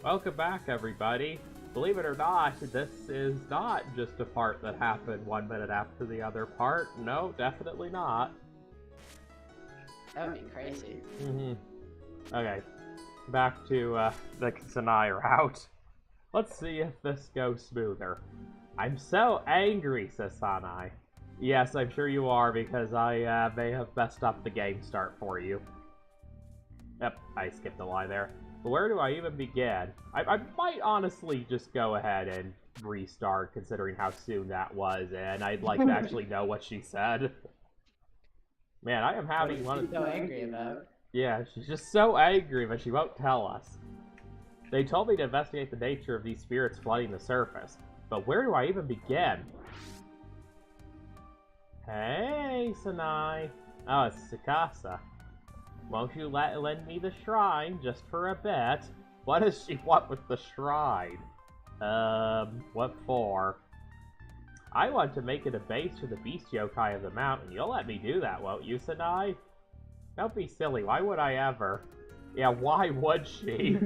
Welcome back, everybody. Believe it or not, this is not just a part that happened 1 minute after the other part. No, definitely not. That would be crazy. Okay, back to the Sanai route. Let's see if this goes smoother. I'm so angry, says Sanai. Yes, I'm sure you are, because I may have messed up the game start for you. Yep, I skipped a line there. But where do I even begin? I might honestly just go ahead and restart, considering how soon that was, and I'd like to actually know what she said. Man, I am having one of... so angry about? Yeah, she's just so angry, but she won't tell us. They told me to investigate the nature of these spirits flooding the surface, but where do I even begin? Hey, Sanai. Oh, it's Tsukasa. Won't you lend me the shrine just for a bit? What does she want with the shrine? What for? I want to make it a base for the beast yokai of the mountain. You'll let me do that, won't you, Sanai? Don't be silly. Why would I ever? Yeah, why would she?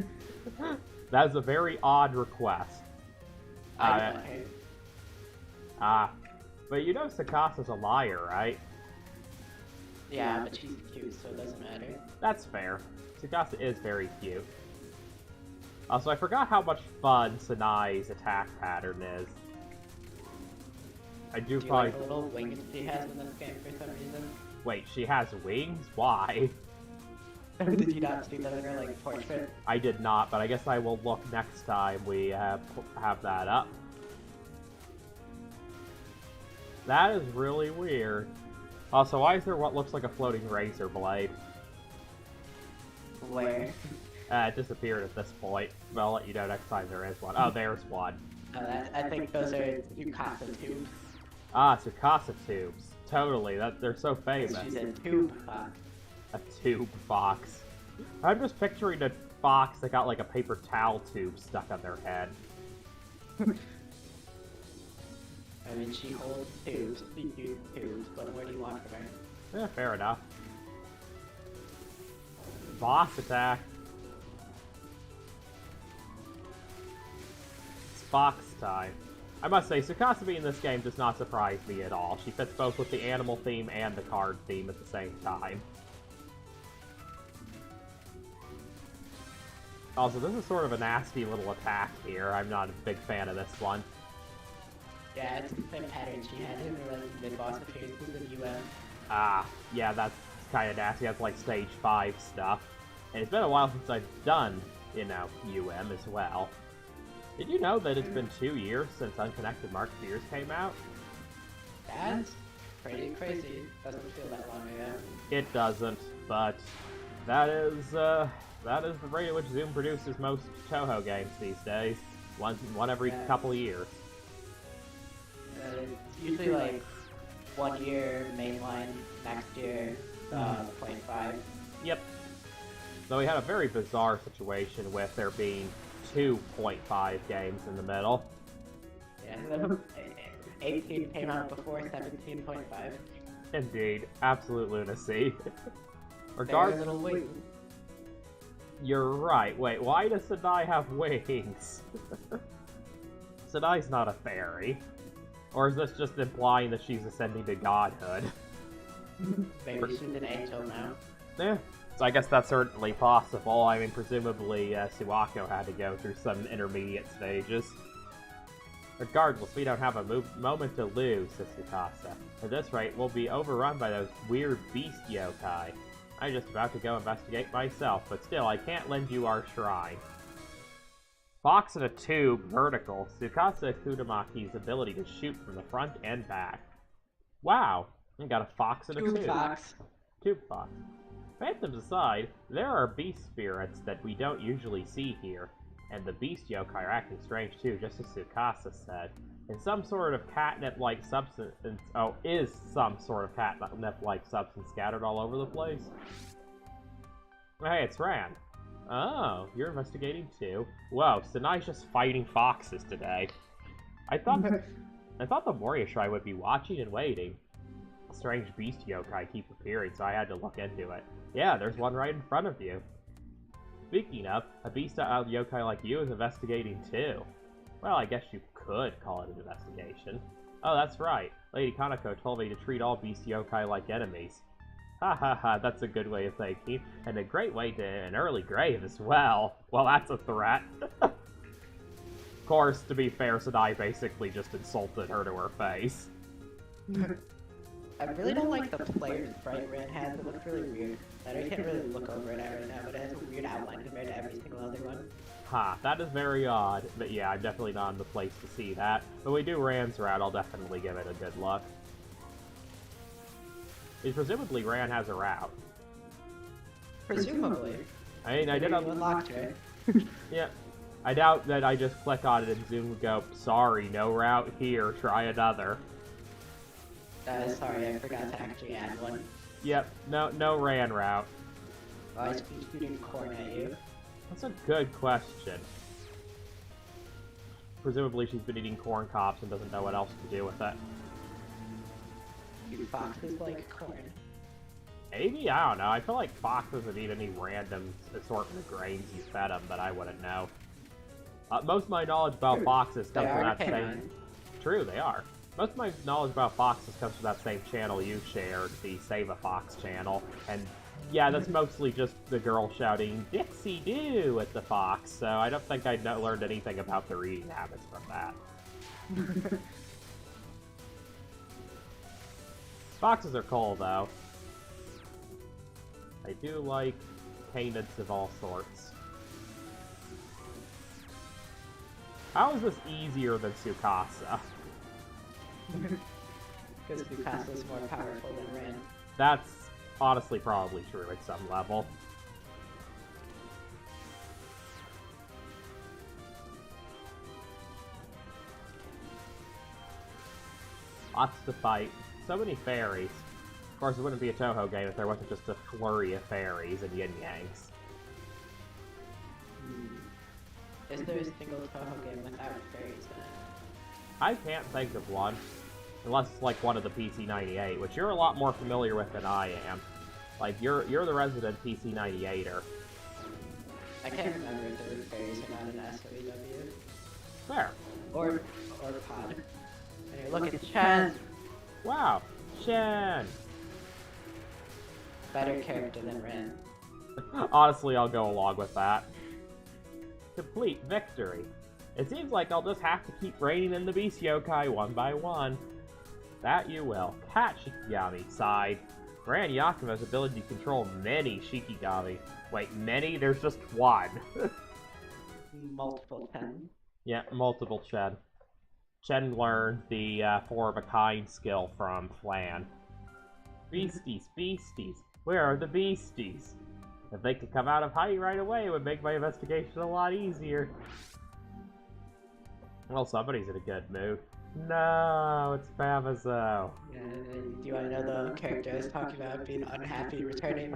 That's a very odd request. But you know Tsukasa a liar, right? Yeah, but she's cute, so it doesn't matter. That's fair. Tsukasa is very cute. Also, I forgot how much fun Sanai's attack pattern is. I do probably... like the little wings she has in this game for some reason? Wait, she has wings? Why? Did you not see that in her, like, portrait? I did not, but I guess I will look next time we have that up. That is really weird. Also, why is there what looks like a floating razor blade? Where? It disappeared at this point, but I'll let you know next time there is one. Oh, there's one. I think those are Tsukasa tubes. Ah, Tsukasa tubes. Totally, they're so famous. She's a tube fox. A tube fox. I'm just picturing a fox that got like a paper towel tube stuck on their head. I mean, she holds tubes, but where do you want from her? Yeah, fair enough. Boss attack. It's fox time. I must say, Tsukasa in this game does not surprise me at all. She fits both with the animal theme and the card theme at the same time. Also, this is sort of a nasty little attack here. I'm not a big fan of this one. Yeah, it's the same pattern she had in the mid-boss appearances in UM. Ah, yeah, that's kind of nasty. That's like stage 5 stuff. And it's been a while since I've done, you know, UM as well. Did you know that it's been 2 years since Unconnected Mark Fears came out? That's pretty crazy. Doesn't feel that long ago. It doesn't, but that is the rate at which Zoom produces most Touhou games these days. One every couple of years. It's usually like 1 year mainline, next year 0.5. Yep. So we had a very bizarre situation with there being 2.5 games in the middle. Yeah, 18 came out before 17.5. Indeed, absolute lunacy. Regardless, little wings. You're right. Wait, why does Sanai have wings? Sanai's not a fairy. Or is this just implying that she's ascending to godhood? Maybe she's an angel now. Yeah, so I guess that's certainly possible. I mean, presumably Suwako had to go through some intermediate stages. Regardless, we don't have a moment to lose, says Tsukasa. At this rate, we'll be overrun by those weird beast yokai. I'm just about to go investigate myself, but still, I can't lend you our shrine. Fox in a tube, vertical. Tsukasa Kudamaki's ability to shoot from the front and back. Wow, we got a fox in a tube. Fox. Tube fox. Phantoms aside, there are beast spirits that we don't usually see here, and the beast yokai are acting strange too, just as Tsukasa said. And some sort of catnip-like substance. Oh, is some sort of catnip-like substance scattered all over the place? Hey, it's Ran. Oh, you're investigating too. Whoa, Sanai's just fighting foxes today. I thought the Moria Shrine would be watching and waiting. Strange beast yokai keep appearing, so I had to look into it. Yeah, there's one right in front of you. Speaking of, a beast-style yokai like you is investigating too. Well, I guess you could call it an investigation. Oh, that's right. Lady Kanako told me to treat all beast yokai like enemies. Ha ha ha, that's a good way of thinking, and a great way to an early grave as well. Well, that's a threat. Of course, to be fair, Sadai basically just insulted her to her face. I really don't like the player sprite Ren has. It looks really weird. I can't really look over it right now, but it has a weird outline compared to every single other one. Ha, that is very odd. But yeah, I'm definitely not in the place to see that. But we do Ran's route, I'll definitely give it a good look. Because presumably Ran has a route. Presumably. I mean, I did unlock her. Yeah. I doubt that I just click on it and Zoom would go, sorry, no route here, try another. Sorry, I forgot to actually add one. Yep, no Ran route. Why is she shooting corn at you? That's a good question. Presumably she's been eating corn cobs and doesn't know what else to do with it. Do foxes like corn? Maybe? I don't know. I feel like foxes would eat any random assortment of grains you fed them, but I wouldn't know. Most of my knowledge about foxes comes from that same... True, they are. Most of my knowledge about foxes comes from that same channel you shared, the Save a Fox channel, and yeah, that's mostly just the girl shouting, Dixie Doo at the fox, so I don't think I learned anything about their eating habits from that. Foxes are cool, though. I do like canids of all sorts. How is this easier than Tsukasa? Because Tsukasa is more powerful than Ran. That's honestly probably true at some level. Lots to fight. So many fairies. Of course, it wouldn't be a Touhou game if there wasn't just a flurry of fairies and yin-yangs. Is there a single Touhou game without fairies in it? I can't think of one. Unless it's like one of the PC-98, which you're a lot more familiar with than I am. Like, you're the resident PC-98er. I can't remember if there were fairies or not in SOEW. Fair. Or Pod. Anyway, look at Chen! Wow, Shen! Better character than Ren. Honestly, I'll go along with that. Complete victory. It seems like I'll just have to keep reining in the beast yokai one by one. That you will. Cat Shikigami sighed. Gran Yakumo's ability to control many Shikigami. Wait, many? There's just one. Multiple Chen. Yeah, multiple Chen. Chen learned the four-of-a-kind skill from Flan. Beasties, beasties. Where are the beasties? If they could come out of hiding right away, it would make my investigation a lot easier. Well, somebody's in a good mood. No, it's Bamazo. Do you want to know the character I was talking about being unhappy returning?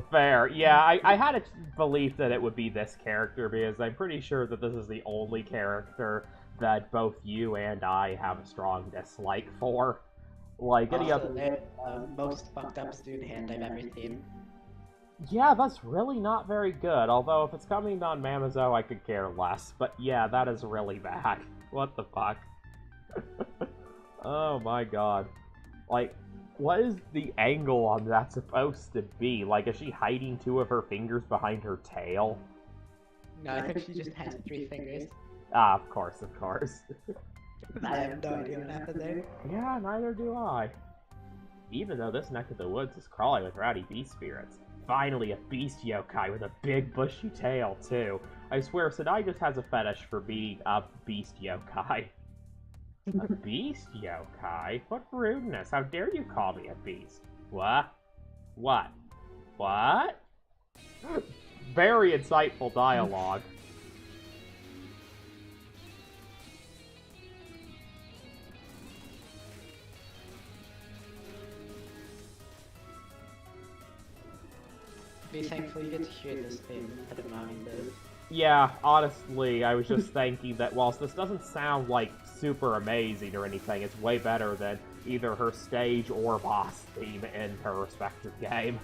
Fair. Yeah, I had a belief that it would be this character because I'm pretty sure that this is the only character that both you and I have a strong dislike for. Like any also, other... they're the most fucked up student hand I've ever seen. Yeah, that's really not very good, although if it's coming on Mamazo, I could care less. But yeah, that is really bad. What the fuck? Oh my god. Like, what is the angle on that supposed to be? Like, is she hiding two of her fingers behind her tail? No, I think she just has 3 fingers. Ah, of course, of course. I have no idea what happened there. Yeah, neither do I. Even though this neck of the woods is crawling with rowdy beast spirits. Finally, a beast yokai with a big bushy tail, too. I swear, Sadai just has a fetish for beating up beast yokai. A beast yokai? What rudeness! How dare you call me a beast? What? What? What? Very insightful dialogue. Be thankful you get to hear this thing instead of Mommy does. Yeah, honestly, I was just thinking that whilst this doesn't sound like super amazing or anything, it's way better than either her stage or boss theme in her respective game.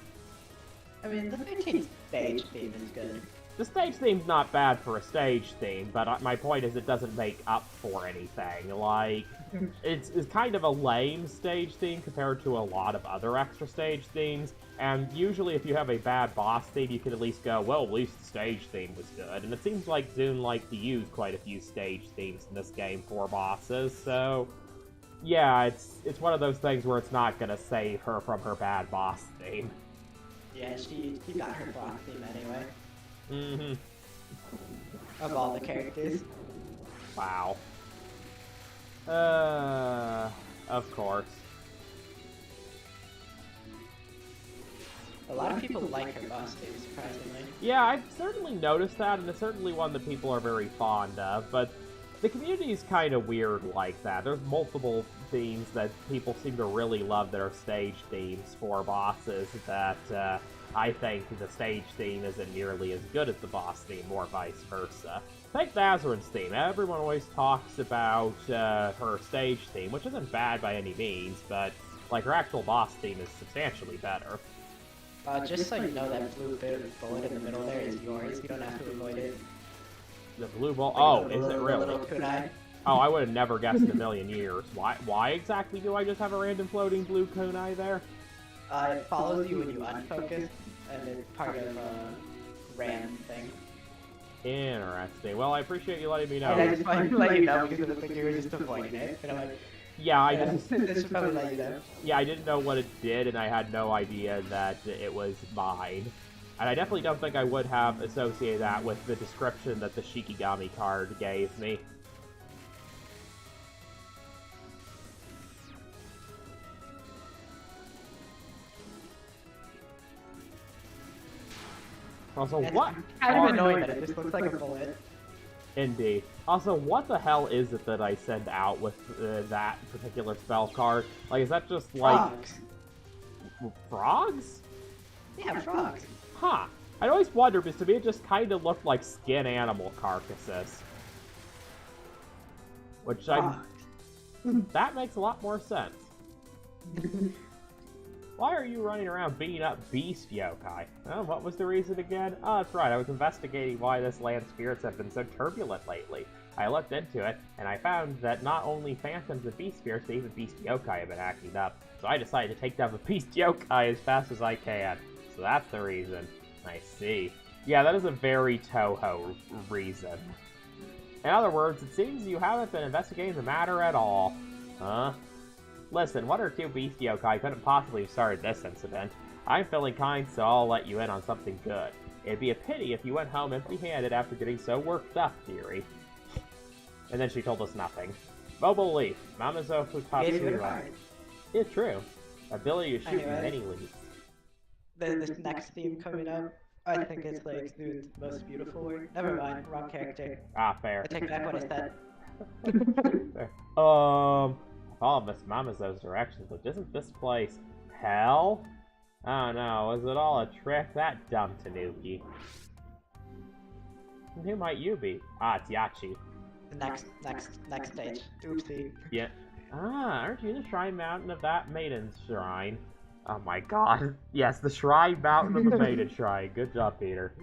I mean, the 13th stage theme is good. The stage theme's not bad for a stage theme, but my point is it doesn't make up for anything. Like, it's kind of a lame stage theme compared to a lot of other extra stage themes, and usually if you have a bad boss theme, you can at least go, well, at least the stage theme was good. And it seems like Zune liked to use quite a few stage themes in this game for bosses, so yeah, it's one of those things where it's not gonna save her from her bad boss theme. Yeah, she got her boss theme anyway. Mm-hmm. Of all the characters. Wow. Of course. A lot of people like her boss theme, surprisingly. Yeah, I've certainly noticed that, and it's certainly one that people are very fond of, but the community is kind of weird like that. There's multiple themes that people seem to really love that are stage themes for bosses that, I think the stage theme isn't nearly as good as the boss theme, or vice versa. Take Nazarine's theme. Everyone always talks about her stage theme, which isn't bad by any means, but like her actual boss theme is substantially better. Just so you know, that blue bullet in the middle there is yours. You don't have to avoid it. The blue ball? Oh, is it really? Little kunai. Oh, I would have never guessed in a million years. Why exactly do I just have a random floating blue kunai there? It follows you when you unfocus, and it's part of a RAM thing. Interesting. Well, I appreciate you letting me know. I just wanted to let you know because it looked like you were just avoiding it. And I'm like, yeah, I just... this should probably let you know. Yeah, I didn't know what it did, and I had no idea that it was mine. And I definitely don't think I would have associated that with the description that the Shikigami card gave me. Also, what? Kind of annoying that it just looks like a bullet. Indeed. Also, what the hell is it that I send out with that particular spell card? Like, is that just like... Frogs. Frogs? Yeah, frogs. Huh. I always wondered, because to me it just kind of looked like skin animal carcasses. Which that makes a lot more sense. Why are you running around beating up beast yokai? Oh, what was the reason again? Oh, that's right, I was investigating why this land's spirits have been so turbulent lately. I looked into it, and I found that not only phantoms and beast spirits, but even beast yokai have been acting up. So I decided to take down the beast yokai as fast as I can. So that's the reason. I see. Yeah, that is a very Touhou reason. In other words, it seems you haven't been investigating the matter at all. Huh? Listen, one or two beast yokai couldn't possibly have started this incident. I'm feeling kind, so I'll let you in on something good. It'd be a pity if you went home empty-handed after getting so worked up, dearie. And then she told us nothing. Mobile Leaf, Mamazo Futatsu. It's true. Ability to shoot in many leaves. This next theme coming up, I think it's like Zune's most beautiful work. Never mind, wrong character. Ah, fair. I take back what I said. Follow Miss Mamazo's directions, but isn't this place hell? Oh no, was it all a trick? That dumb Tanuki. Who might you be? Ah, it's Yachi. Next stage. Oopsie. Yeah. Ah, aren't you the Shrine Mountain of that Maiden's Shrine? Oh my god. Yes, the Shrine Mountain of the Maiden Shrine. Good job, Peter.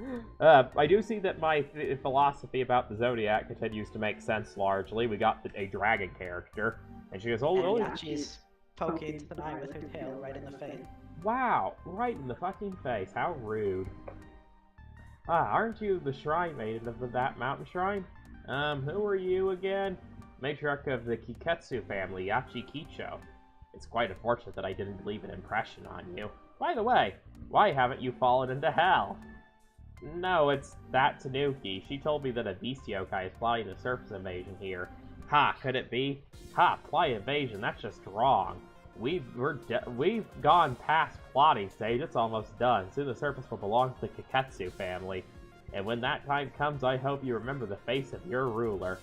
I do see that my philosophy about the Zodiac continues to make sense largely. We got a dragon character. And she goes, oh, really? And Yachi's poking the eye with her tail right in the face. Wow, right in the fucking face. How rude. Ah, aren't you the Shrine Maiden of that mountain shrine? Who are you again? Matriarch of the Kiketsu family, Yachi Kicho. It's quite unfortunate that I didn't leave an impression on you. By the way, why haven't you fallen into hell? No, it's that Tanuki. She told me that a beast yokai is plotting a surface invasion here. Ha, could it be? Ha, plot invasion, that's just wrong. We've gone past plotting stage, it's almost done. Soon the surface will belong to the Kiketsu family. And when that time comes, I hope you remember the face of your ruler.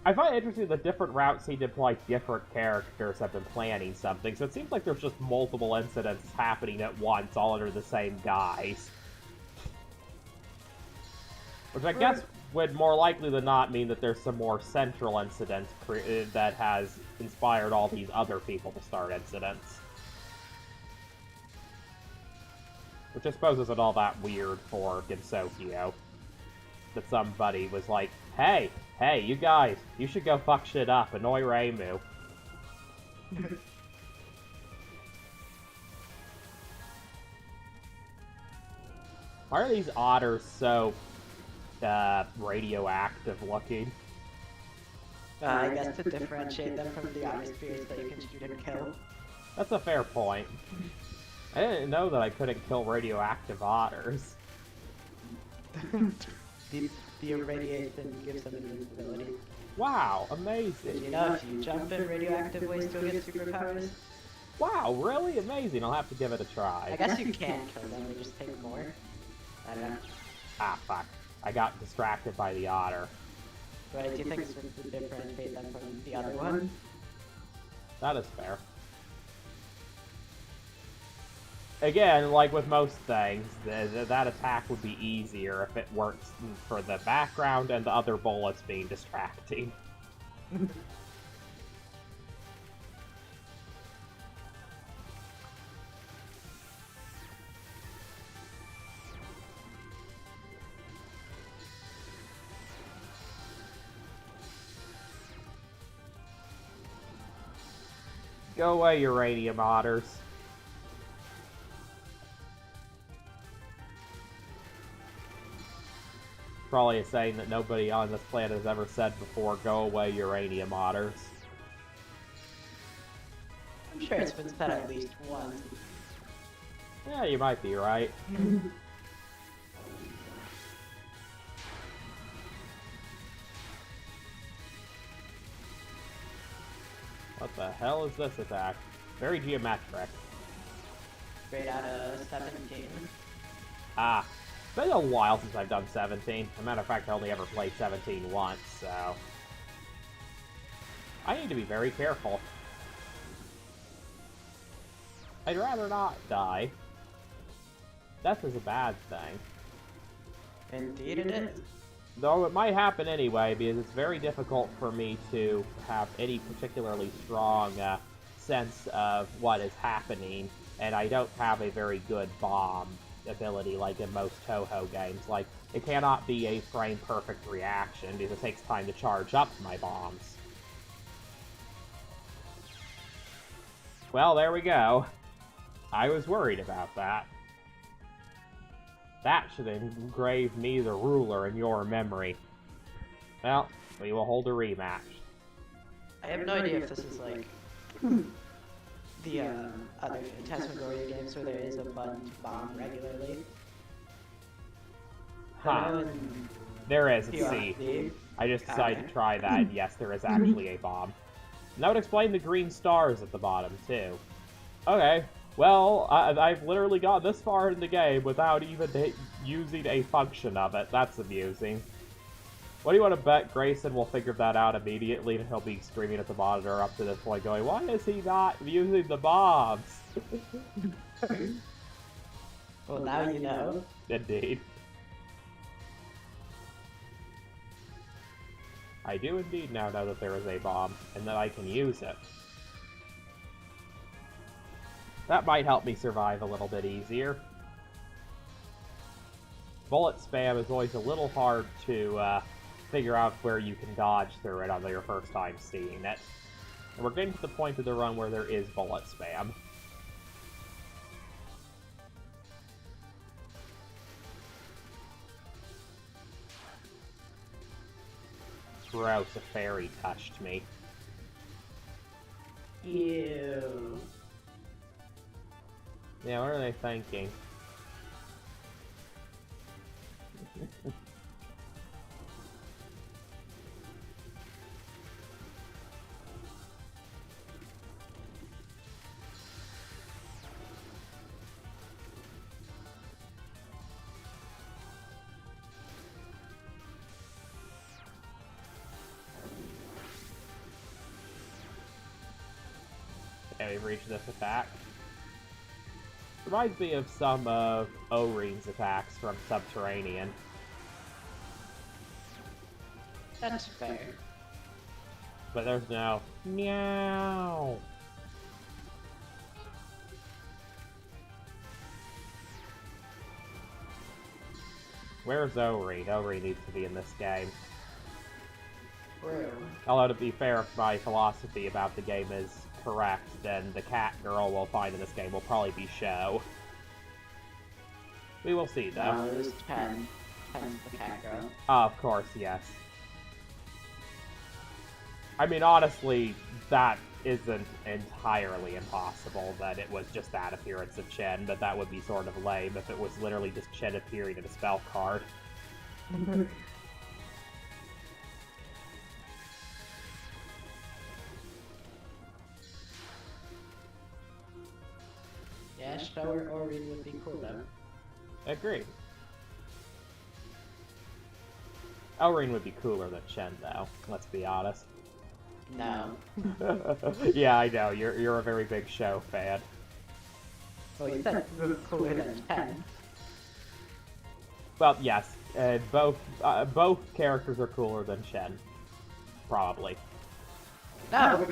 I find it interesting that different routes seem to imply different characters have been planning something, so it seems like there's just multiple incidents happening at once, all under the same guise. Which I guess would more likely than not mean that there's some more central incident that has inspired all these other people to start incidents. Which I suppose isn't all that weird for Gensokyo. that somebody was like, hey, you guys, you should go fuck shit up, annoy Reimu. Why are these otters so, radioactive looking? I guess to differentiate them from the other spirits that you can shoot and kill. That's a fair point. I didn't know that I couldn't kill radioactive otters. the irradiation gives them invincibility. Wow, amazing. Did you know if you jump in radioactive ways, you'll get superpowers? Wow, really amazing. I'll have to give it a try. I guess you can kill them, they just take more. I don't know. Ah, fuck. I got distracted by the otter. But do you think it's to differentiate them from the other one? That is fair. Again, like with most things, that attack would be easier if it works for the background and the other bullets being distracting. Go away, uranium otters. Probably a saying that nobody on this planet has ever said before. Go away, uranium otters. I'm sure it's been said at least once. Yeah, you might be right. What the hell is this attack? Very geometric. Straight out of 17. Ah. It's been a while since I've done 17. As a matter of fact, I only ever played 17 once, so... I need to be very careful. I'd rather not die. Death is a bad thing. Indeed it is. Though it might happen anyway, because it's very difficult for me to have any particularly strong sense of what is happening, and I don't have a very good bomb ability like in most Touhou games. Like, it cannot be a frame-perfect reaction, because it takes time to charge up my bombs. Well, there we go. I was worried about that. That should engrave me the ruler in your memory. Well, we will hold a rematch. I have no idea if this is like the other Phantasmagoria games where there is a button to bomb regularly. Huh. There is, let's see. I just decided to try that, and yes, there is actually a bomb. And that would explain the green stars at the bottom, too. Okay. Well, I've literally got this far in the game without even using a function of it. That's amusing. What do you want to bet Grayson will figure that out immediately, and he'll be screaming at the monitor up to this point going, why is he not using the bombs? Well, now you know. Indeed. I do indeed now know that there is a bomb, and that I can use it. That might help me survive a little bit easier. Bullet spam is always a little hard to figure out where you can dodge through it on your first time seeing it. And we're getting to the point of the run where there is bullet spam. Gross, a fairy touched me. Ew. Yeah, what are they thinking? Okay, we've reached this attack. Reminds me of some of O-Ring's attacks from Subterranean. That's fair. But there's no meow. Where's Ori? Ori needs to be in this game. True. Although, to be fair, if my philosophy about the game is correct, then the cat girl we'll find in this game will probably be Sho. We will see, though. No, it was Chen. Chen's the cat girl. Of course, yes. I mean, honestly, that isn't entirely impossible that it was just that appearance of Chen, but that would be sort of lame if it was literally just Chen appearing in a spell card. Yeah, Sho or Ori would be cool though. Agreed. Elrine would be cooler than Chen, though. Let's be honest. No. Yeah, I know. You're a very big Sho fan. Well, you said it was cooler than Chen. Well, yes. Both characters are cooler than Chen. Probably. No!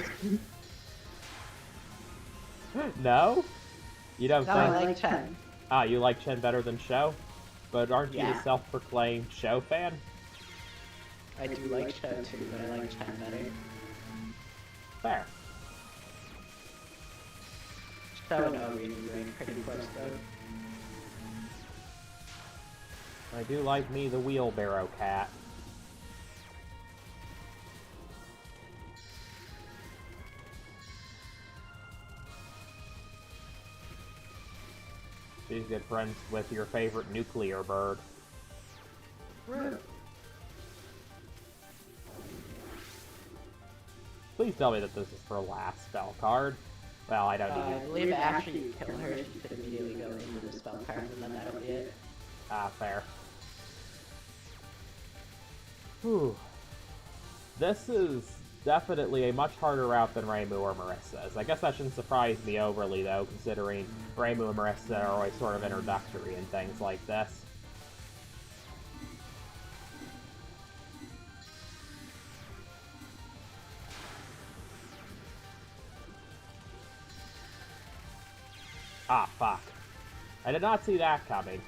No? You don't No, think? I like Chen. Ah, you like Chen better than Sho? But aren't you Yeah. the self-proclaimed Sho fan? I do like Sho too, but I like Chen better. Fair. Sho and Ori rank pretty close though. I do like me the wheelbarrow cat. She's good friends with your favorite nuclear bird. Please tell me that this is her last spell card. Well, I don't I need believe after you kill her, she could immediately go into the spell cards and then that'll be it. fair. Whew. This is definitely a much harder route than Reimu or Marissa's. I guess that shouldn't surprise me overly, though, considering Reimu and Marissa are always sort of introductory in things like this. Ah, fuck. I did not see that coming.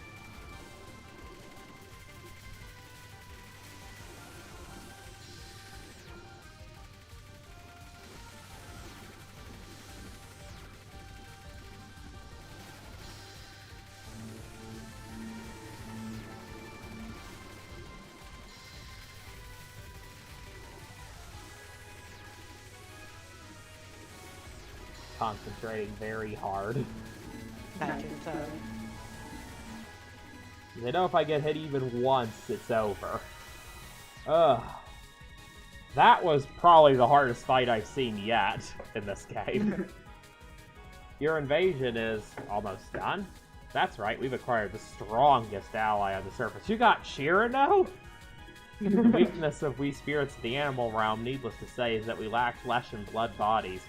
Concentrating very hard. Imagine so. I know if I get hit even once, it's over. Ugh. That was probably the hardest fight I've seen yet in this game. Your invasion is almost done. That's right, we've acquired the strongest ally on the surface. You got Shirano? The weakness of we spirits of the animal realm, needless to say, is that we lack flesh and blood bodies.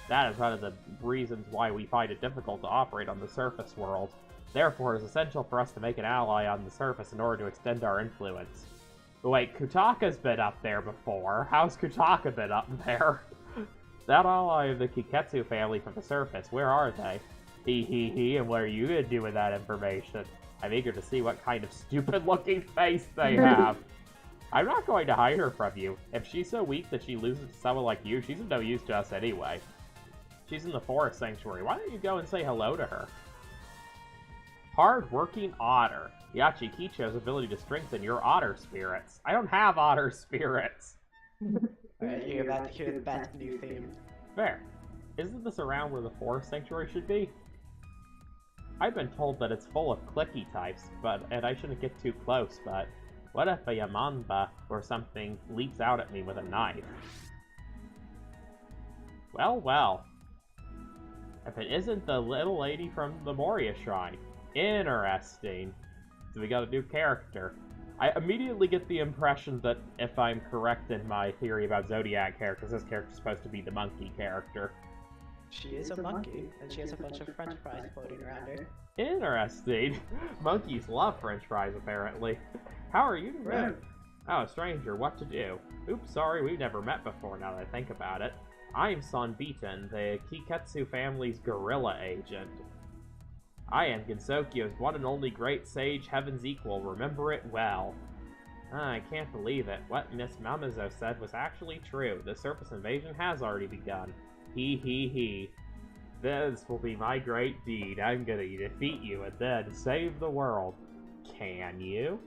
That is one of the reasons why we find it difficult to operate on the surface world. Therefore, it is essential for us to make an ally on the surface in order to extend our influence. But wait, Kutaka's been up there before. How's Kutaka been up there? That ally of the Kiketsu family from the surface, where are they? Hee, and what are you gonna do with that information? I'm eager to see what kind of stupid-looking face they have. I'm not going to hide her from you. If she's so weak that she loses to someone like you, she's of no use to us anyway. She's in the forest sanctuary. Why don't you go and say hello to her? Hard-working otter. Yachi Kicho's ability to strengthen your otter spirits. I don't have otter spirits. Alright, you're about to hear the best new theme. Fair. Isn't this around where the forest sanctuary should be? I've been told that it's full of clicky types, and I shouldn't get too close, but what if a Yamanba or something leaps out at me with a knife? Well. If it isn't the little lady from the Moria Shrine. Interesting. So we got a new character. I immediately get the impression that if I'm correct in my theory about Zodiac characters, this character's supposed to be the monkey character. She is a monkey, and she has a bunch of french fries floating around her. Interesting. Monkeys love french fries, apparently. How are you doing? Oh, stranger, what to do? Oops, sorry, we've never met before now that I think about it. I'm Son Beaton, the Kiketsu family's guerrilla agent. I am Gensokyo's one and only great sage, Heaven's equal. Remember it well. I can't believe it. What Miss Mamazo said was actually true. The surface invasion has already begun. He. This will be my great deed. I'm gonna defeat you and then save the world. Can you?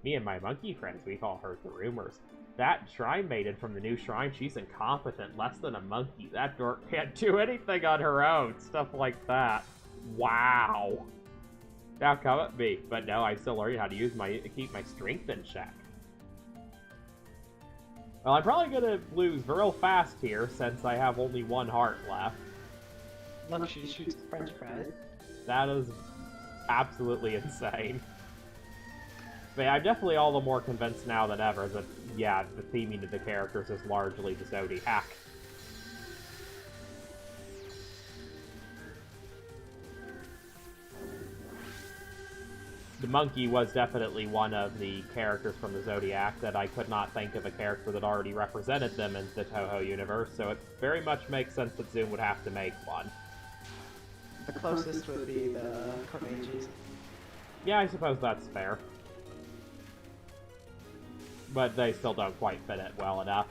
Me and my monkey friends, we've all heard the rumors. That shrine maiden from the new shrine, she's incompetent, less than a monkey. That dork can't do anything on her own. Stuff like that. Wow. Now come at me. But no, I'm still learning how to keep my strength in check. Well, I'm probably gonna lose real fast here since I have only one heart left. Look, she shoots the french fries. That is absolutely insane. But yeah, I'm definitely all the more convinced now than ever that, yeah, the theming of the characters is largely the Zodiac. The monkey was definitely one of the characters from the Zodiac that I could not think of a character that already represented them in the Touhou universe, so it very much makes sense that Zoom would have to make one. The closest would be the Komeijis. Yeah, I suppose that's fair. But they still don't quite fit it well enough.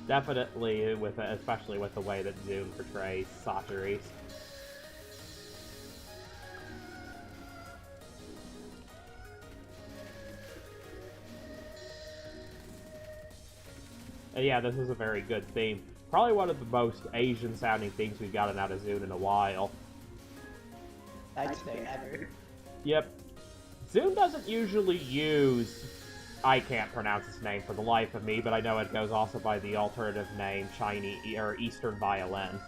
Definitely, especially with the way that Zoom portrays Satoris. And yeah, this is a very good theme. Probably one of the most Asian-sounding themes we've gotten out of Zoom in a while. I'd say ever. Yep. Zoom doesn't usually use... I can't pronounce his name for the life of me, but I know it goes also by the alternative name Chinese or Eastern Violin.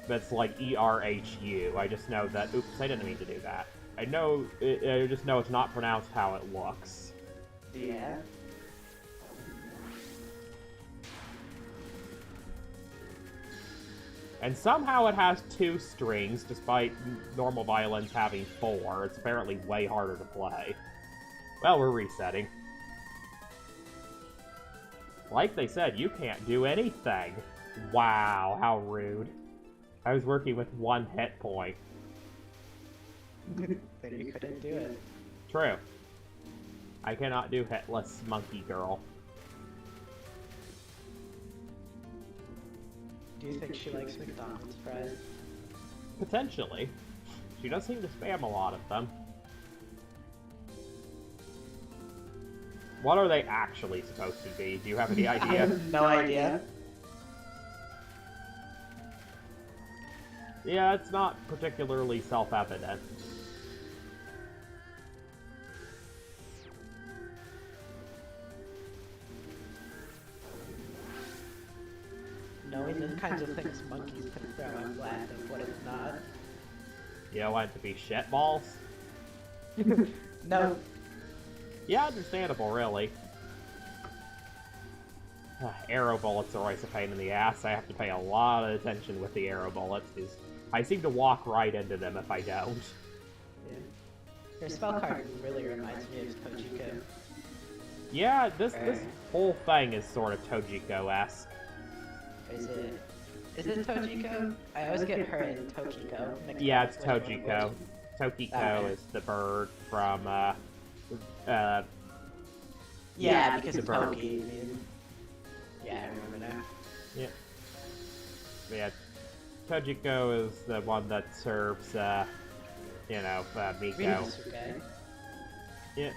That's like ERHU. I just know that. Oops, I didn't mean to do that. I just know it's not pronounced how it looks. Yeah. And somehow it has 2 strings, despite normal violins having 4. It's apparently way harder to play. Well, we're resetting. Like they said, you can't do anything. Wow, how rude. I was working with 1 hit point. Then you couldn't do it. True. I cannot do hitless monkey girl. Do you think she likes McDonald's fries? Potentially. She does seem to spam a lot of them. What are they actually supposed to be? Do you have any idea? I have no idea. Yeah, it's not particularly self-evident. Knowing the kinds of things monkeys can throw, I'm glad of what it's not. You don't want it to be shitballs? No. Yeah, understandable, really. Arrow bullets are always a pain in the ass. I have to pay a lot of attention with the arrow bullets, because I seem to walk right into them if I don't. Yeah. Your spell card really reminds me of Tojiko. Yeah, this whole thing is sort of Tojiko-esque. Is it Tojiko? I always get her and Tokiko. Yeah, it's Tojiko. Tokiko is the bird from, yeah, because the it's bird. Toki. Yeah, I remember now. Yeah. Yeah, Tojiko is the one that serves, Miko. Rinasuke. Yeah.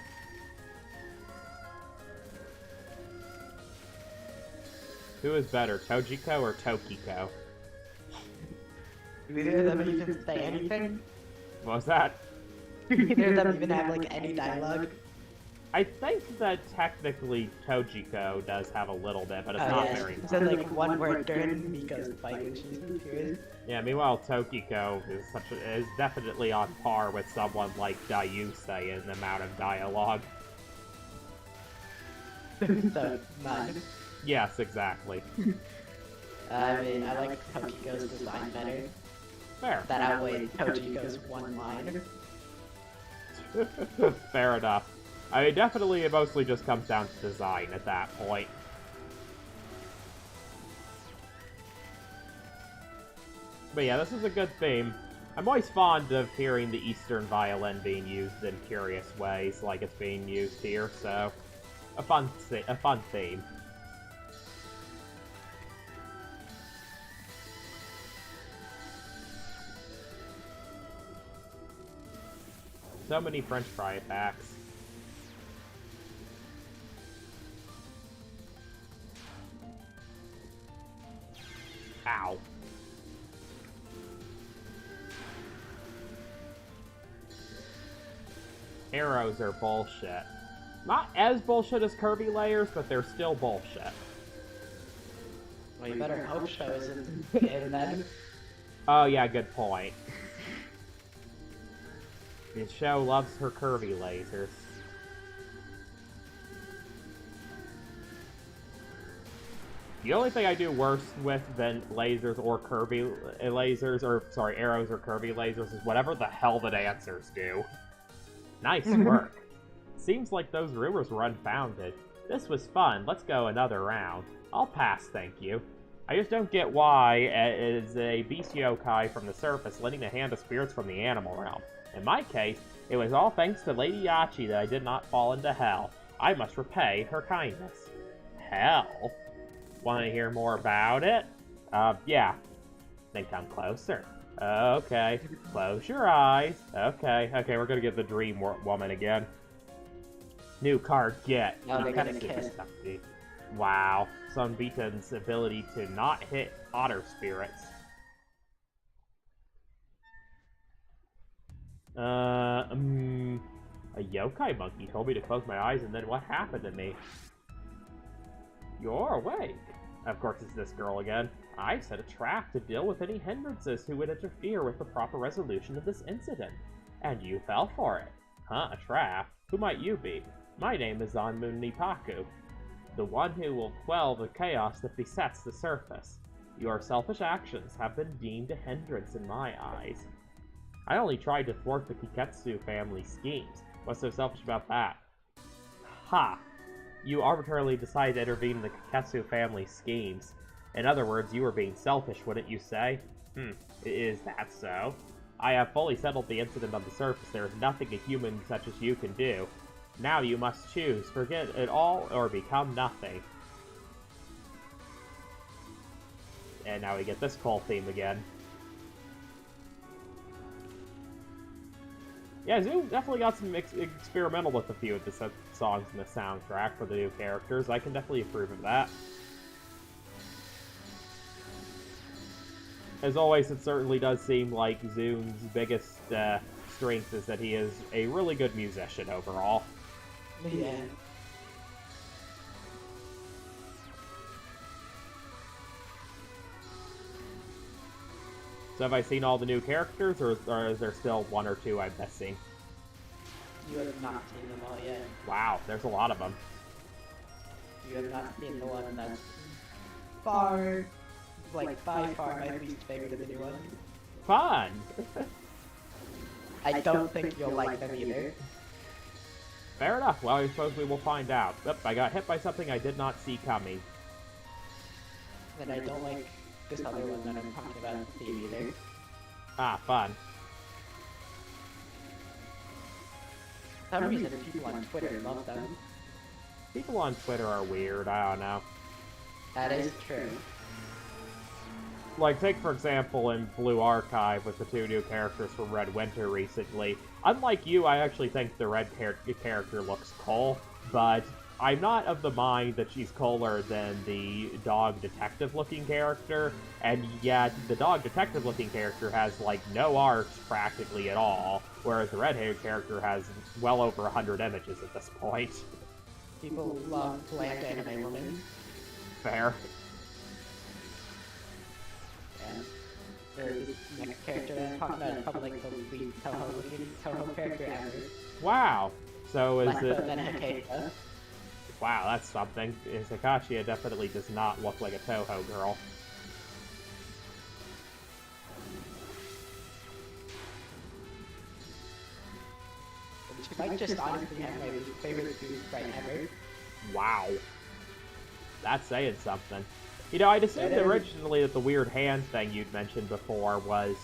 Who is better, Tojiko or Tokiko? Do either of them even say anything? What was that? Do either of them even have, like, any dialogue? I think that technically Tojiko does have a little bit, but it's not very It much. said, like, one word during Miko's fight when she appears. Yeah, meanwhile, Tokiko is definitely on par with someone like Dayusei in the amount of dialogue. So, none. Yes, exactly. I mean, I like Tokiko's design better. Fair. That outweighs Tojiko's one line. Fair enough. I mean, definitely it mostly just comes down to design at that point. But yeah, this is a good theme. I'm always fond of hearing the Eastern violin being used in curious ways, like it's being used here, so a fun theme. So many French fry attacks. Ow. Arrows are bullshit. Not as bullshit as Kirby layers, but they're still bullshit. Well, you better hope so isn't in then. Oh yeah, good point. The show loves her Kirby lasers. The only thing I do worse with than lasers or Kirby lasers, or sorry, arrows or Kirby lasers, is whatever the hell the dancers do. Nice work. Seems like those rumors were unfounded. This was fun. Let's go another round. I'll pass, thank you. I just don't get why, as a beast yokai from the surface, lending a hand to spirits from the animal realm. In my case, it was all thanks to Lady Yachi that I did not fall into hell. I must repay her kindness. Hell? Want to hear more about it? Yeah. Then come closer. Okay. Close your eyes. Okay, we're gonna get the Dream Woman again. New card, get. Now they're gonna kiss. Wow. Sunbeaten's ability to not hit otter spirits. A yokai monkey told me to close my eyes, and then what happened to me? You're awake. Of course, it's this girl again. I set a trap to deal with any hindrances who would interfere with the proper resolution of this incident. And you fell for it. Huh, a trap? Who might you be? My name is Zanmun Nipaku, the one who will quell the chaos that besets the surface. Your selfish actions have been deemed a hindrance in my eyes. I only tried to thwart the Kiketsu family schemes. What's so selfish about that? Ha! You arbitrarily decided to intervene in the Kiketsu family schemes. In other words, you were being selfish, wouldn't you say? Is that so? I have fully settled the incident on the surface. There is nothing a human such as you can do. Now you must choose. Forget it all or become nothing. And now we get this cool theme again. Yeah, Zoom definitely got some experimental with a few of the songs in the soundtrack for the new characters. I can definitely approve of that. As always, it certainly does seem like Zoom's biggest strength is that he is a really good musician overall. Yeah. So have I seen all the new characters, or is there still one or two I'm missing? You have not seen them all yet. Wow, there's a lot of them. You have not seen the one that's far, like by far my least favorite of the new one. Fun! I don't think you'll like them either. Fair enough. Well, I suppose we will find out. Yep, I got hit by something I did not see coming. And I don't like this other one that I'm talking about in the theme either. Ah, fun. For some reason, people on Twitter love them. People on Twitter are weird, I don't know. That is true. Like, take for example in Blue Archive with the two new characters from Red Winter recently. Unlike you, I actually think the Red character looks cool, but I'm not of the mind that she's cooler than the dog detective-looking character, and yet the dog detective-looking character has, like, no art practically at all, whereas the red-haired character has well over 100 images at this point. People love bland anime women. Fair. And there's this next character that I'm talking about is probably like the lead Touhou character ever. Wow. So is Less it... so than Hiketa. Wow, that's something. Sakashia definitely does not look like a Touhou girl. She might just honestly have my favorite food right ever. Wow. That's saying something. You know, I'd assumed originally that the weird hand thing you'd mentioned before was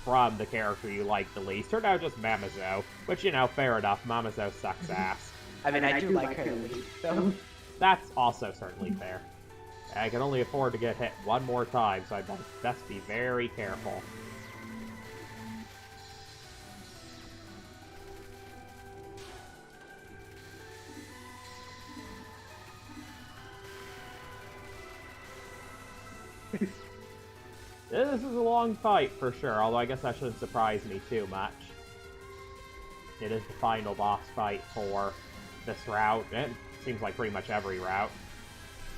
from the character you like the least turned out just Mamazo, which, you know, fair enough, Mamazo sucks ass. I mean, I do like her the least, so... That's also certainly fair. I can only afford to get hit one more time, so I best be very careful. This is a long fight for sure, although I guess that shouldn't surprise me too much. It is the final boss fight for this route, and it seems like pretty much every route.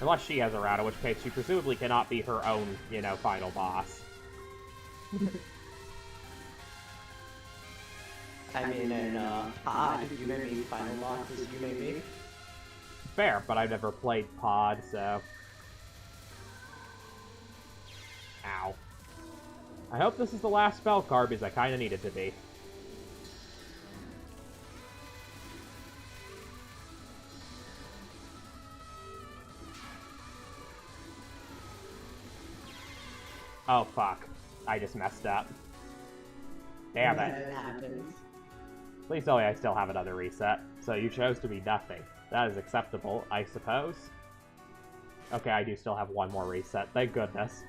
Unless she has a route, in which case she presumably cannot be her own, you know, final boss. I mean, in Pod, you may be final bosses, you may be. Fair, but I've never played Pod, so... Ow. I hope this is the last spell card, because I kinda need it to be. Oh, fuck. I just messed up. Damn it. It happens. Please tell me I still have another reset. So you chose to be nothing. That is acceptable, I suppose. Okay, I do still have one more reset. Thank goodness.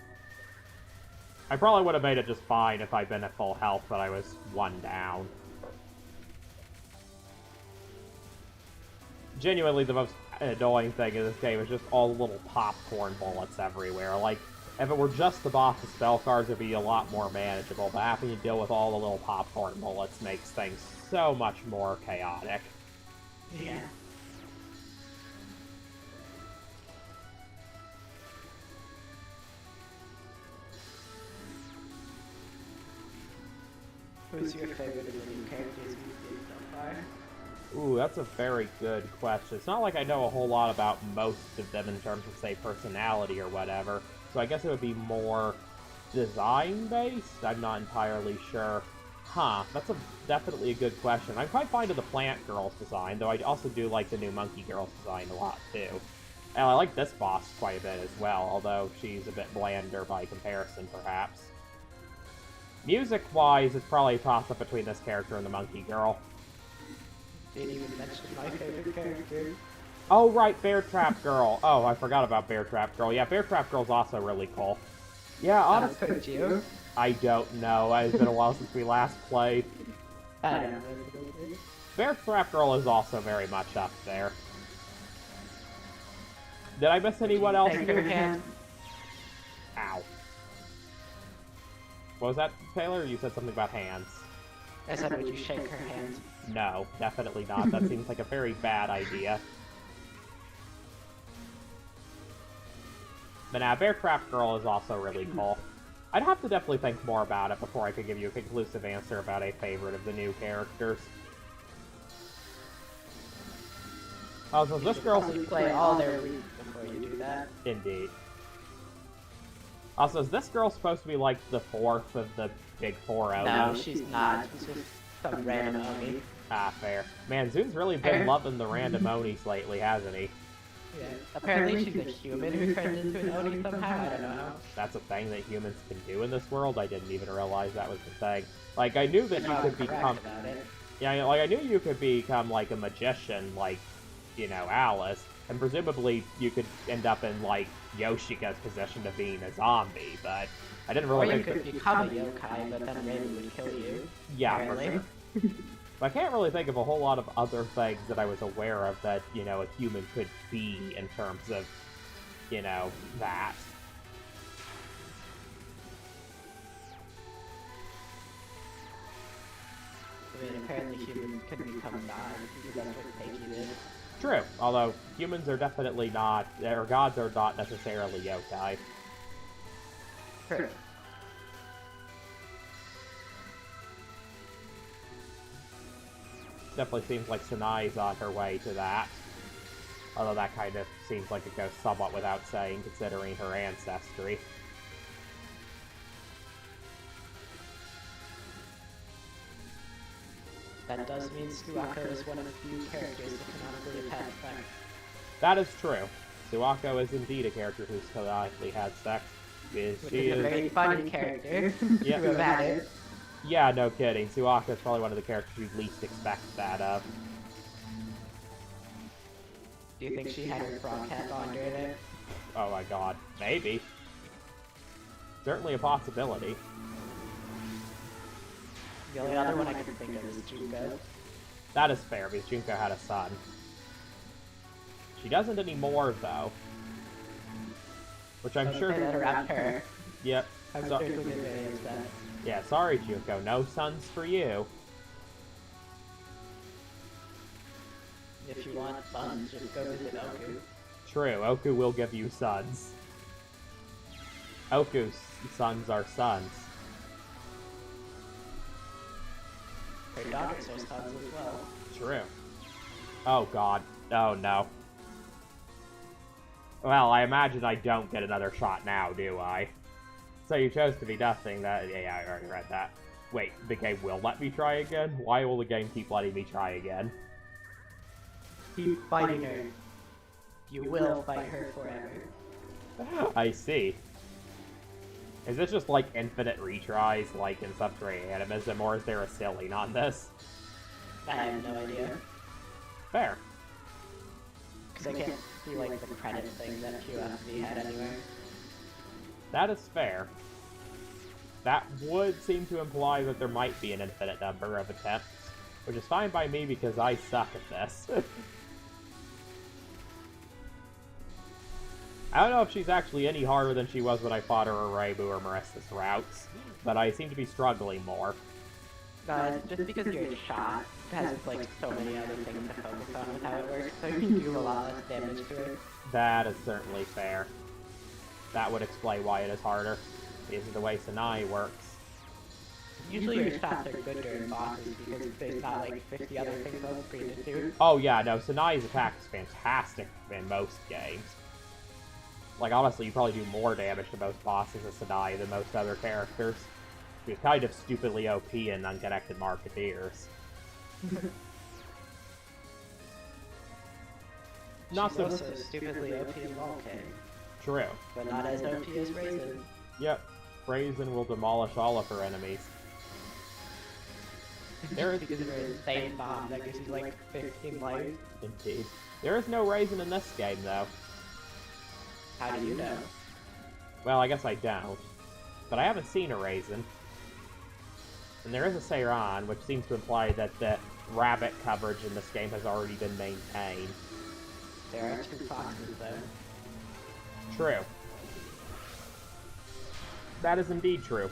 I probably would have made it just fine if I'd been at full health, but I was one down. Genuinely, the most annoying thing in this game is just all the little popcorn bullets everywhere. Like, if it were just the boss of spell cards, it'd be a lot more manageable, but having to deal with all the little popcorn bullets makes things so much more chaotic. Yeah. Who's your favorite of the new characters we've seen so far? Ooh, that's a very good question. It's not like I know a whole lot about most of them in terms of, say, personality or whatever, so I guess it would be more design-based? I'm not entirely sure. Huh, that's definitely a good question. I'm quite fond of the Plant Girl's design, though I also do like the new Monkey Girl's design a lot, too. And I like this boss quite a bit as well, although she's a bit blander by comparison, perhaps. Music-wise, it's probably a toss-up between this character and the Monkey Girl. Didn't even mention my favorite character. Oh, right, Bear Trap Girl. Oh, I forgot about Bear Trap Girl. Yeah, Bear Trap Girl's also really cool. Yeah, honestly... Could you? I don't know. It's been a while since we last played. I don't know. Bear Trap Girl is also very much up there. Did I miss anyone else? Her hand. Ow. What was that, Taylor? You said something about hands. I said, would you shake her hand? No, definitely not. That seems like a very bad idea. But now, Bear Trap Girl is also really cool. I'd have to definitely think more about it before I could give you a conclusive answer about a favorite of the new characters. Also, this girl's... You play all their weeks before you do that. Indeed. Also, is this girl supposed to be like the fourth of the big four Onis? No, she's not. She's just some random Oni. Ah, fair. Man, Zoon's really been loving the random Onis lately, hasn't he? Yeah. Apparently she's a human who turns into an Oni somehow, I don't know. That's a thing that humans can do in this world? I didn't even realize that was the thing. Like, I knew that you could become... Yeah, like, I knew you could become, like, a magician, like, you know, Alice, and presumably you could end up in, like, Yoshika's position of being a zombie, but I didn't really think... Or you could become a yokai, but then Raven would kill you. Yeah, for sure. But I can't really think of a whole lot of other things that I was aware of that, you know, a human could be in terms of, you know, that. I mean, apparently humans could become gods, that's what Peiki did. True, although humans are definitely not, or gods are not necessarily yokai. True. Definitely seems like Sanai's on her way to that. Although that kind of seems like it goes somewhat without saying, considering her ancestry. That does mean Suako is one of the few characters that canonically have had sex. That is true. Suako is indeed a character who's canonically had sex. Which is a very funny character Yeah. to have had it. Yeah, no kidding. Suaka is probably one of the characters you'd least expect that of. Do you think she had her frog cap on during it? Oh my god. Maybe. Certainly a possibility. The only other one I can think of is Junko. That is fair, because Junko had a son. She doesn't anymore, though. Which I'm sure... That around her. Yep. I'm So... sure she'll get very upset. Yeah, sorry, Junko. No sons for you. If you want sons, just go visit Oku. True, Oku will give you sons. Oku's sons are sons. Her daughters are sons as well. True. Oh god. Oh no. Well, I imagine I don't get another shot now, do I? So you chose to be nothing. That yeah, I already read that. Wait, the game will let me try again? Why will the game keep letting me try again? Keep fighting her. You will fight her forever. I see. Is this just like infinite retries like in Subterranean Animism, or is there a ceiling on this? I have no idea. Fair. Because I can't see like the credit thing that QFV had anywhere. That is fair. That would seem to imply that there might be an infinite number of attempts, which is fine by me because I suck at this. I don't know if she's actually any harder than she was when I fought her or Reibu or Marissa's routes, but I seem to be struggling more. Just because you're shot has like so many other things to focus on with how it works, so you can do a lot less damage to it. That is certainly fair. That would explain why it is harder. This is the way Sanai works. Usually your shots are good during bosses because there's not like 50 other things on screen to do. Oh yeah, no, Sanai's attack is fantastic in most games. Like, honestly, you probably do more damage to most bosses as Sanai than most other characters. She's kind of stupidly OP in Unconnected Marketeers. Not She's so... also stupidly OP in Vulcan. True. But not as OP as Raisin. Yep. Raisin will demolish all of her enemies. There is because of her insane bomb that gives you like 15 life. Indeed. There is no Raisin in this game, though. How do you know? Well, I guess I don't. But I haven't seen a Raisin. And there is a Seiran, which seems to imply that the rabbit coverage in this game has already been maintained. There are 2 foxes, though. True. That is indeed true.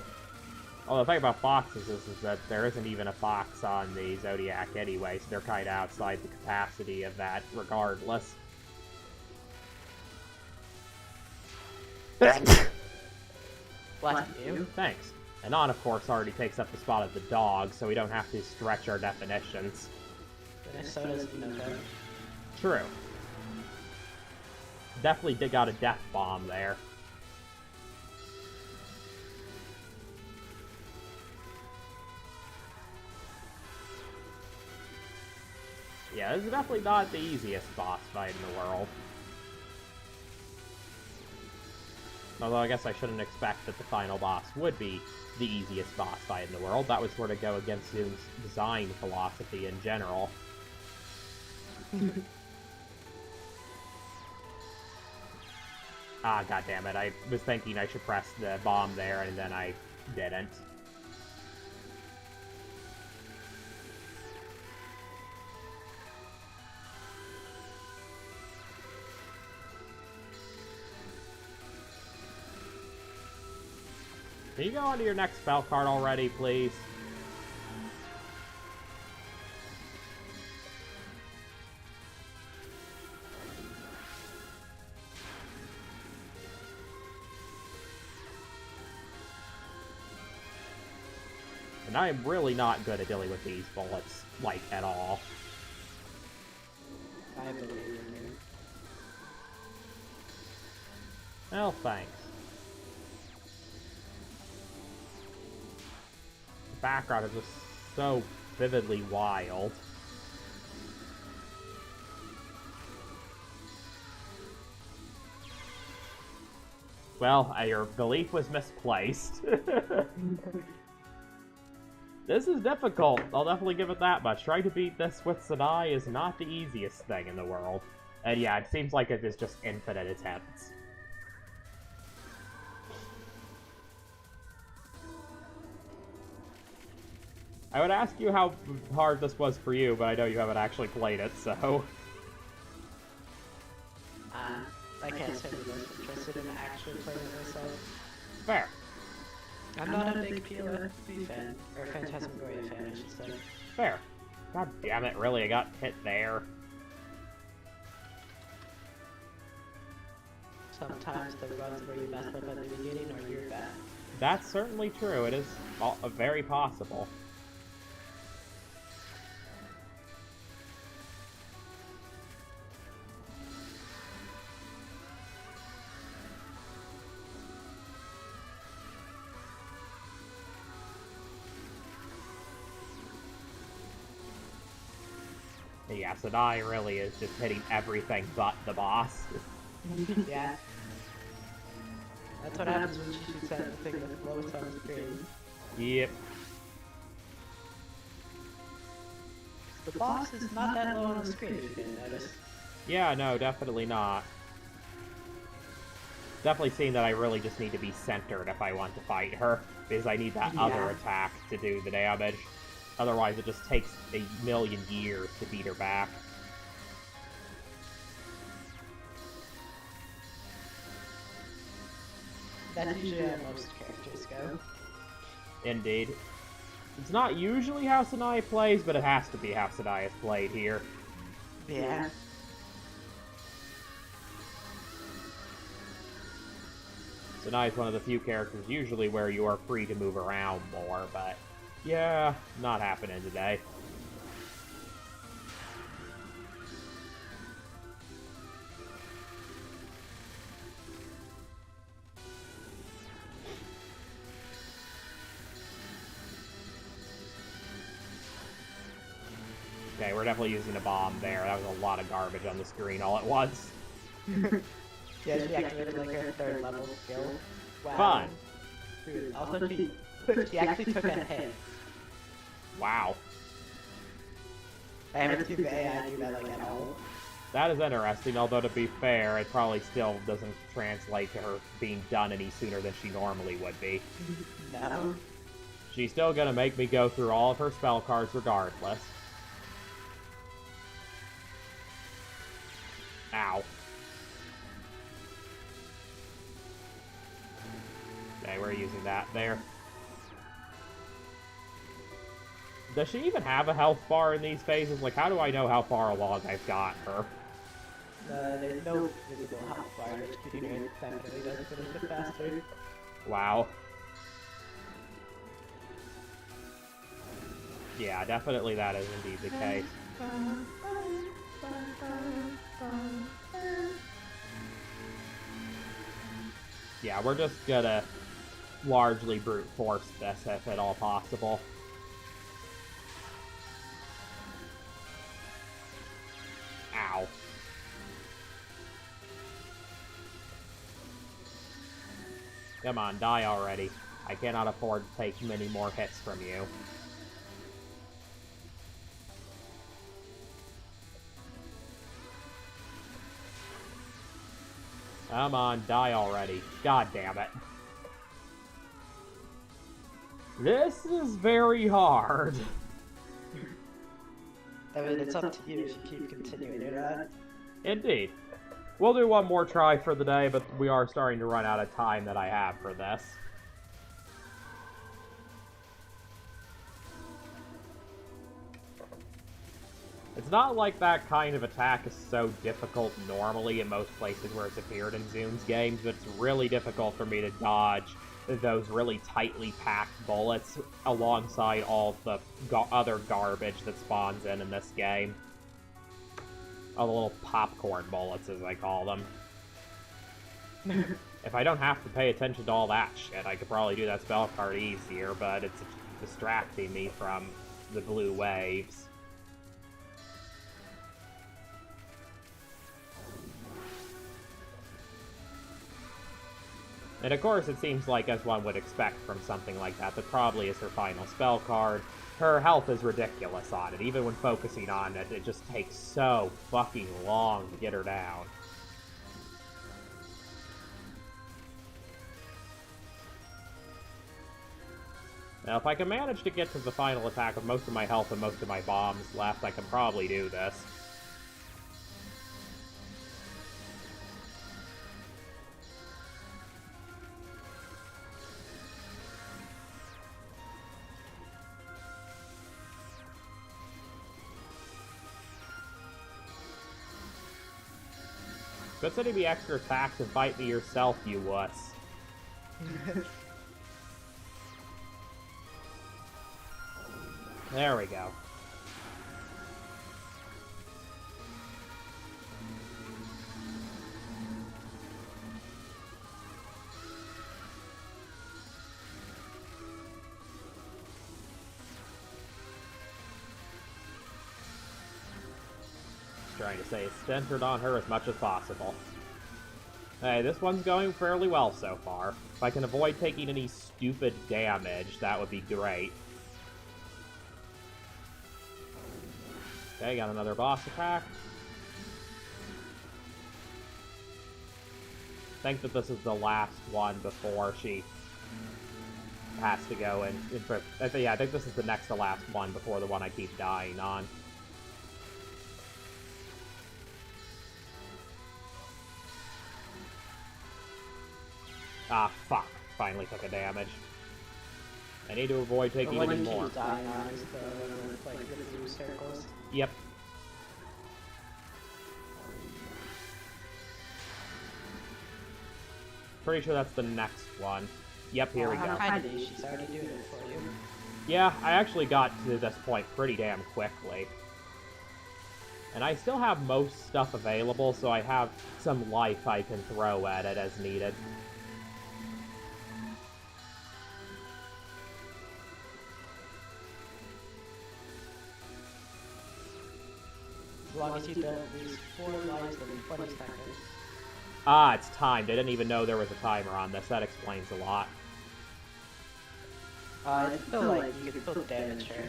Although the thing about foxes is that there isn't even a fox on the Zodiac anyway, so they're kind of outside the capacity of that regardless. Bless you. Thanks. Anon, of course, already takes up the spot of the dog, so we don't have to stretch our definitions. Minnesota's Minnesota. True. Definitely dig out a death bomb there. Yeah, this is definitely not the easiest boss fight in the world. Although I guess I shouldn't expect that the final boss would be the easiest boss fight in the world. That would sort of go against Zoom's design philosophy in general. Ah, goddammit, I was thinking I should press the bomb there, and then I didn't. Can you go on to your next spell card already, please? And I am really not good at dealing with these bullets, like, at all. I believe in you. Well, thanks. The background is just so vividly wild. Well, your belief was misplaced. This is difficult. I'll definitely give it that much. Trying to beat this with Sanai is not the easiest thing in the world. And yeah, it seems like it is just infinite attempts. I would ask you how hard this was for you, but I know you haven't actually played it, so... I can't say I'm most interested in actually playing it myself. Fair. I'm not a big PLFB fan, or Phantasmagoria fan, I should say. Fair. God damn it, really, I got hit there. Sometimes the runs where you mess up at the beginning are your bad. That's certainly true. It is very possible. Yeah, Sanai really is just hitting everything but the boss. Yeah. That's what happens when she shoots at the thing that's lowest on the screen. Yep. The boss is not that low on the screen, if you didn't notice. Yeah, no, definitely not. Definitely seeing that I really just need to be centered if I want to fight her, because I need that other attack to do the damage. Otherwise, it just takes a million years to beat her back. That's usually how most characters go. Indeed. It's not usually how Sanai plays, but it has to be how Sanai is played here. Yeah. Sanai is one of the few characters usually where you are free to move around more, but yeah, not happening today. Okay, we're definitely using a bomb there. That was a lot of garbage on the screen all at once. Yeah, she activated like her third level skill. Wow. Fun. Dude, also she actually took a hit. Wow. I haven't seen the AI do that like at all. That is interesting, although to be fair, it probably still doesn't translate to her being done any sooner than she normally would be. No. She's still gonna make me go through all of her spell cards regardless. Ow. Okay, we're using that there. Does she even have a health bar in these phases? Like, how do I know how far along I've got her? There's no visible health bar, which Peter definitely does finish it faster. Wow. Yeah, definitely that is indeed the case. Yeah, we're just gonna largely brute force this if at all possible. Ow. Come on, die already. I cannot afford to take many more hits from you. Come on, die already. God damn it. This is very hard. I mean, it's up to you if you keep continuing or not. Indeed. We'll do one more try for the day, but we are starting to run out of time that I have for this. It's not like that kind of attack is so difficult normally in most places where it's appeared in Zoom's games, but it's really difficult for me to dodge those really tightly packed bullets alongside all the other garbage that spawns in this game. All the little popcorn bullets, as I call them. If I don't have to pay attention to all that shit, I could probably do that spell card easier, but it's distracting me from the blue waves. And of course, it seems like, as one would expect from something like that, that probably is her final spell card. Her health is ridiculous on it. Even when focusing on it, it just takes so fucking long to get her down. Now, if I can manage to get to the final attack with most of my health and most of my bombs left, I can probably do this. Quit sending me extra attacks and fight me yourself, you wuss. There we go. Trying to stay centered on her as much as possible. Hey, this one's going fairly well so far. If I can avoid taking any stupid damage, that would be great. Okay, got another boss attack. I think that this is the last one before she has to go in. Yeah, I think this is the next to last one before the one I keep dying on. Ah, fuck. Finally took a damage. I need to avoid taking any more. Dying on is the blue circles. Yep. Pretty sure that's the next one. Yep, here we go. She's already doing it for you. Yeah, I actually got to this point pretty damn quickly. And I still have most stuff available, so I have some life I can throw at it as needed. As long as you don't lose 4 lives within 20 seconds. Ah, it's timed. I didn't even know there was a timer on this. That explains a lot. It's still like, you can still damage her,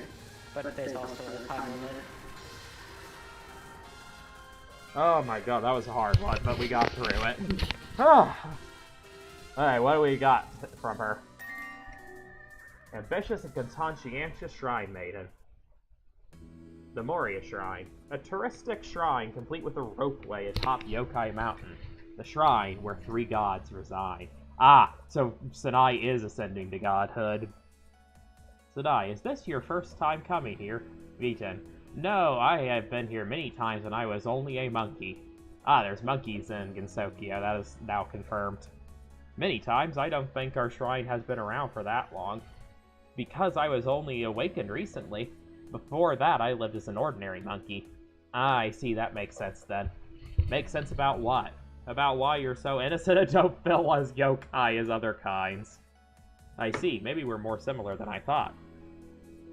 but there's also a time limit. Oh my god, that was a hard one, but we got through it. Oh. Alright, what do we got from her? Ambitious and conscientious Shrine Maiden. The Moria Shrine. A touristic shrine complete with a ropeway atop Yokai Mountain. The shrine where 3 gods reside. Ah, so Sanai is ascending to godhood. Sanai, is this your first time coming here? Vitan. No, I have been here many times when I was only a monkey. Ah, there's monkeys in Gensokyo, that is now confirmed. Many times? I don't think our shrine has been around for that long. Because I was only awakened recently. Before that, I lived as an ordinary monkey. Ah, I see, that makes sense then. Makes sense about what? About why you're so innocent and don't feel as yokai as other kinds. I see, maybe we're more similar than I thought.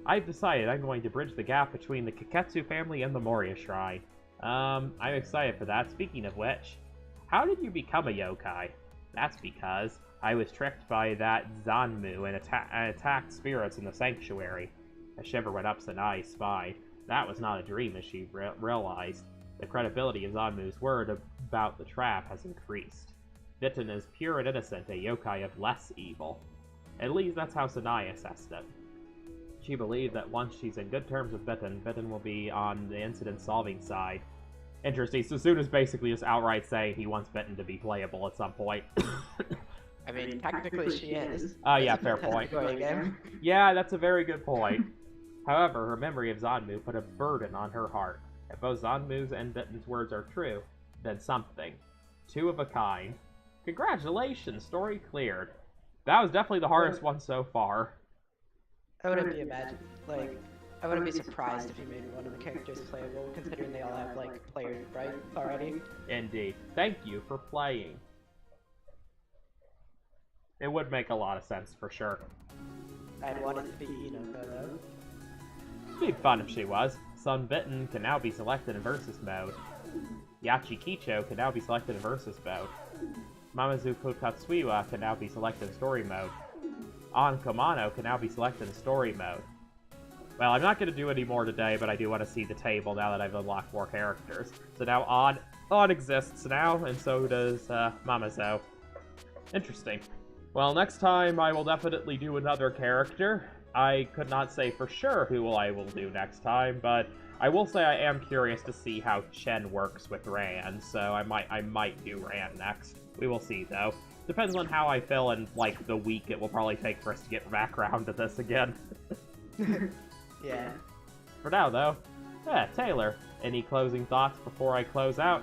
I've decided I'm going to bridge the gap between the Kaketsu family and the Moria Shrine. I'm excited for that. Speaking of which, how did you become a yokai? That's because I was tricked by that Zanmu and attacked spirits in the sanctuary. A shiver went up Sanai's spine. That was not a dream, as she realized. The credibility of Zanmu's word about the trap has increased. Biton is pure and innocent, a yokai of less evil. At least that's how Sanai assessed it. She believed that once she's in good terms with Biton, Biton will be on the incident-solving side. Interesting, so Suna's basically just outright saying he wants Biton to be playable at some point. I mean, technically she is. Oh yeah, fair point. Yeah, that's a very good point. However, her memory of Zanmu put a burden on her heart. If both Zanmu's and Biton's words are true, then something. 2 of a kind. Congratulations, story cleared. That was definitely the hardest one so far. I wouldn't be surprised if you made one of the characters playable, considering they all have, like, players, right, already? Indeed. Thank you for playing. It would make a lot of sense, for sure. I'd want it to be Inoko, though. It'd be fun if she was. Sun Biton can now be selected in Versus mode. Yachi Kicho can now be selected in Versus mode. Mamazu Kotatsuiwa can now be selected in story mode. On Komano can now be selected in story mode. Well, I'm not going to do any more today, but I do want to see the table now that I've unlocked more characters. So now On exists now, and so does Mamazo. Interesting. Well, next time I will definitely do another character. I could not say for sure who I will do next time, but I will say I am curious to see how Chen works with Ran, so I might do Ran next. We will see, though. Depends on how I feel and, like, the week it will probably take for us to get back around to this again. Yeah. For now, though, Taylor, any closing thoughts before I close out?